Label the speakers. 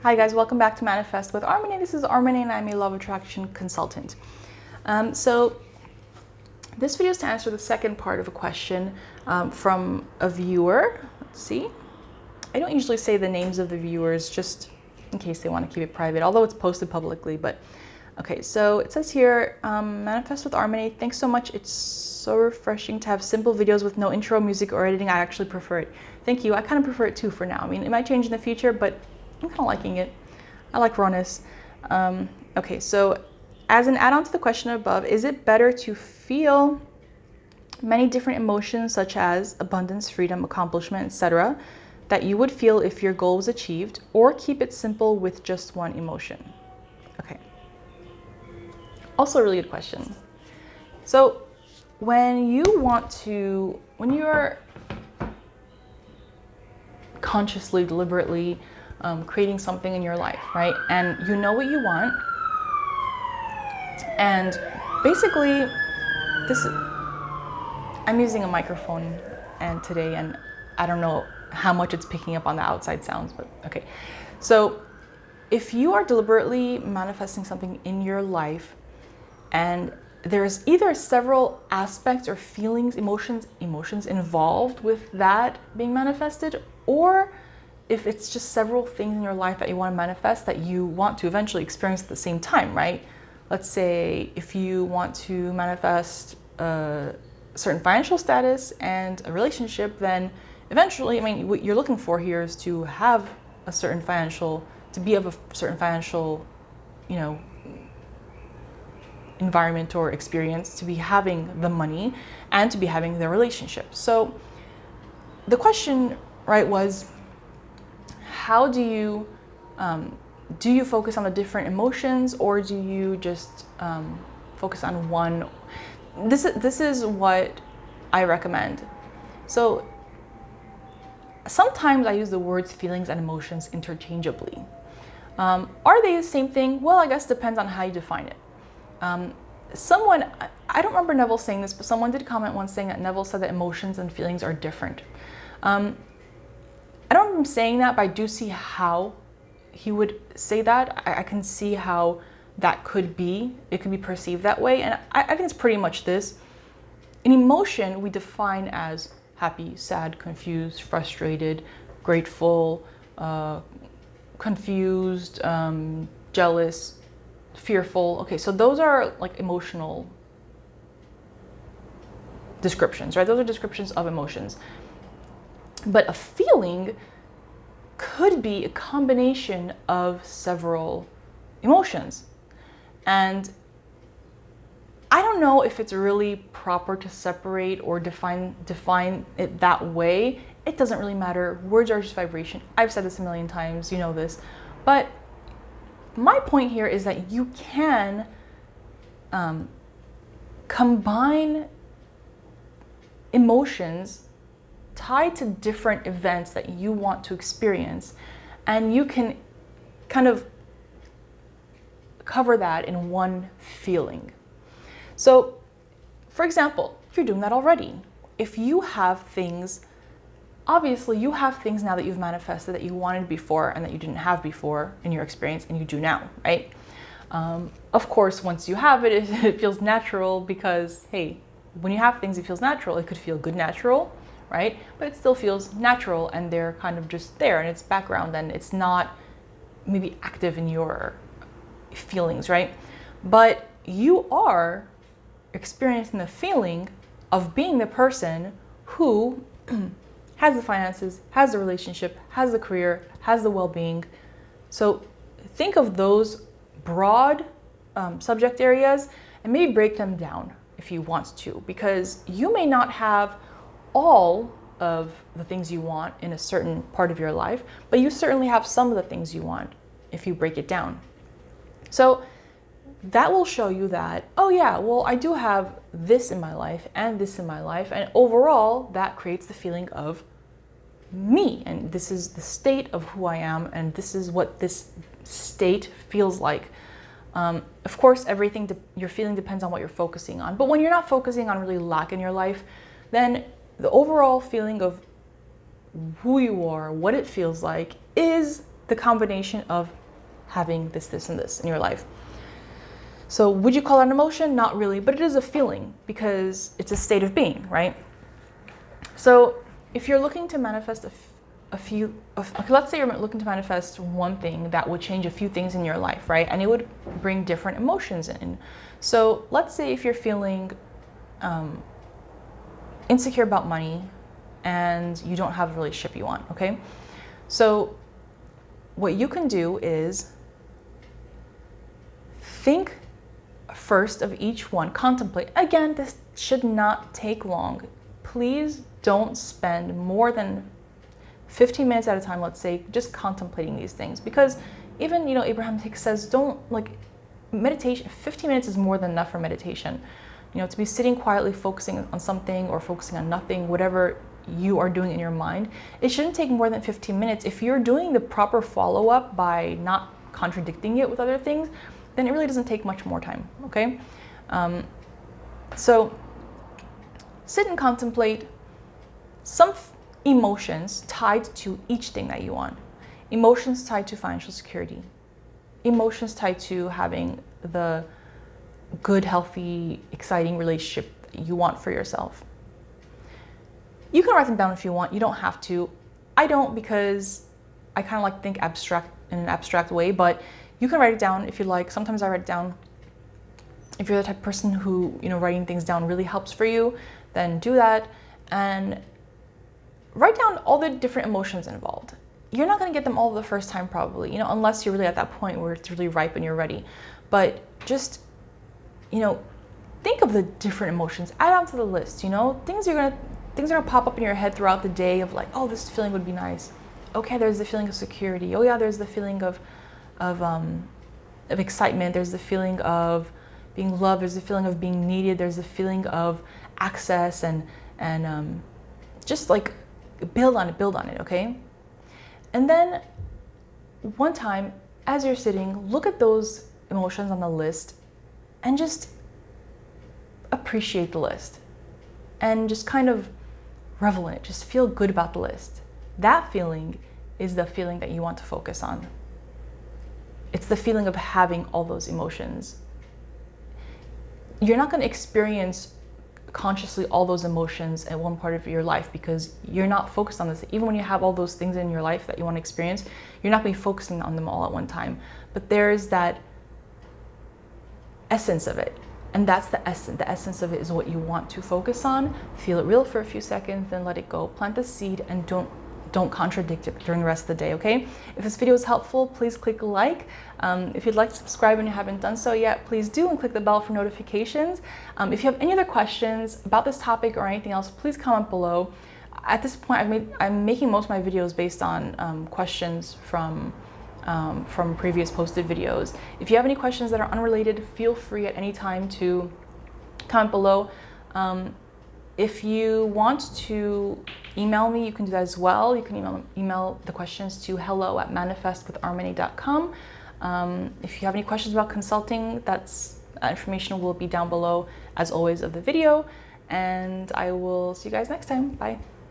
Speaker 1: Hi guys, welcome back to Manifest with Armine. This is Armine and I'm a love attraction consultant. So this video is to answer the second part of a question from a viewer. Let's see. I don't usually say the names of the viewers just in case they want to keep it private, although it's posted publicly. But okay, so it says here, Manifest with Armine. Thanks so much. It's so refreshing to have simple videos with no intro, music, or editing. I actually prefer it. Thank you. I kind of prefer it too for now. I mean, it might change in the future, but I'm kind of liking it. I like rawness. Okay, so as an add-on to the question above, is it better to feel many different emotions such as abundance, freedom, accomplishment, etc., that you would feel if your goal was achieved, or keep it simple with just one emotion? Okay. Also a really good question. So when you're consciously, deliberately creating something in your life, right? And you know what you want. And basically, I'm using a microphone today, and I don't know how much it's picking up on the outside sounds, but okay. So if you are deliberately manifesting something in your life, and there's either several aspects or feelings, emotions involved with that being manifested, or if it's just several things in your life that you want to manifest that you want to eventually experience at the same time, right? Let's say if you want to manifest a certain financial status and a relationship, then eventually, I mean, what you're looking for here is to have a certain financial, to be of a certain financial, environment or experience, to be having the money and to be having the relationship. So the question, right, was, how do you focus on the different emotions, or do you just focus on one? This is what I recommend. So sometimes I use the words feelings and emotions interchangeably. Are they the same thing? Well, I guess it depends on how you define it. Someone, I don't remember Neville saying this, but someone did comment once saying that Neville said that emotions and feelings are different. I don't remember him saying that, but I do see how he would say that. I can see how that could be. It could be perceived that way. And I think it's pretty much this. An emotion we define as happy, sad, confused, frustrated, grateful, confused, jealous, fearful. Okay, so those are like emotional descriptions, right? Those are descriptions of emotions. But a feeling could be a combination of several emotions. And I don't know if it's really proper to separate or define it that way. It doesn't really matter. Words are just vibration. I've said this a million times, you know this. But my point here is that you can combine emotions tied to different events that you want to experience, and you can kind of cover that in one feeling. So, for example, if you're doing that already, if you have things, obviously you have things now that you've manifested that you wanted before and that you didn't have before in your experience, and you do now, right? Of course, once you have it, it feels natural because, hey, when you have things, it feels natural. It could feel good natural, right? But it still feels natural, and they're kind of just there, and it's background, and it's not maybe active in your feelings, right? But you are experiencing the feeling of being the person who has the finances, has the relationship, has the career, has the well-being. So think of those broad subject areas and maybe break them down if you want to, because you may not have all of the things you want in a certain part of your life, but you certainly have some of the things you want if you break it down. So that will show you that, oh yeah, well, I do have this in my life and this in my life, and overall that creates the feeling of me, and this is the state of who I am, and this is what this state feels like. Of course, everything your feeling depends on what you're focusing on, but when you're not focusing on really lack in your life, then the overall feeling of who you are, what it feels like, is the combination of having this, and this in your life. So would you call it an emotion? Not really, but it is a feeling because it's a state of being, right? So if you're looking to manifest okay, let's say you're looking to manifest one thing that would change a few things in your life, right? And it would bring different emotions in. So let's say if you're feeling insecure about money and you don't have the relationship you want, okay? So what you can do is think first of each one, contemplate. Again, this should not take long. Please don't spend more than 15 minutes at a time, let's say, just contemplating these things. Because even, Abraham Hicks says, meditation, 15 minutes is more than enough for meditation. To be sitting quietly, focusing on something or focusing on nothing, whatever you are doing in your mind, it shouldn't take more than 15 minutes. If you're doing the proper follow-up by not contradicting it with other things, then it really doesn't take much more time, okay? So sit and contemplate some emotions tied to each thing that you want. Emotions tied to financial security. Emotions tied to having the good, healthy, exciting relationship that you want for yourself. You can write them down if you want. You don't have to. I don't, because I kind of like to think in an abstract way, but you can write it down if you like. Sometimes I write it down. If you're the type of person who, writing things down really helps for you, then do that. And write down all the different emotions involved. You're not going to get them all the first time probably, unless you're really at that point where it's really ripe and you're ready. But just, think of the different emotions, add on to the list, things are gonna pop up in your head throughout the day of like, oh, this feeling would be nice. Okay, there's the feeling of security. Oh yeah, there's the feeling of excitement. There's the feeling of being loved. There's the feeling of being needed. There's the feeling of access and just like build on it, okay? And then one time, as you're sitting, look at those emotions on the list and just appreciate the list and just kind of revel in it. Just feel good about the list. That feeling is the feeling that you want to focus on. It's the feeling of having all those emotions. You're not going to experience consciously all those emotions at one part of your life because you're not focused on this. Even when you have all those things in your life that you want to experience, you're not going to be focusing on them all at one time. But there's that essence of it. And that's the essence. The essence of it is what you want to focus on. Feel it real for a few seconds, then let it go. Plant the seed and don't contradict it during the rest of the day, okay? If this video was helpful, please click like. If you'd like to subscribe and you haven't done so yet, please do, and click the bell for notifications. If you have any other questions about this topic or anything else, please comment below. At this point, I'm making most of my videos based on questions from previous posted videos. If you have any questions that are unrelated, feel free at any time to comment below. If you want to email me, you can do that as well. You can email the questions to hello@manifestwitharmine.com. If you have any questions about consulting, that information will be down below, as always, of the video. And I will see you guys next time. Bye.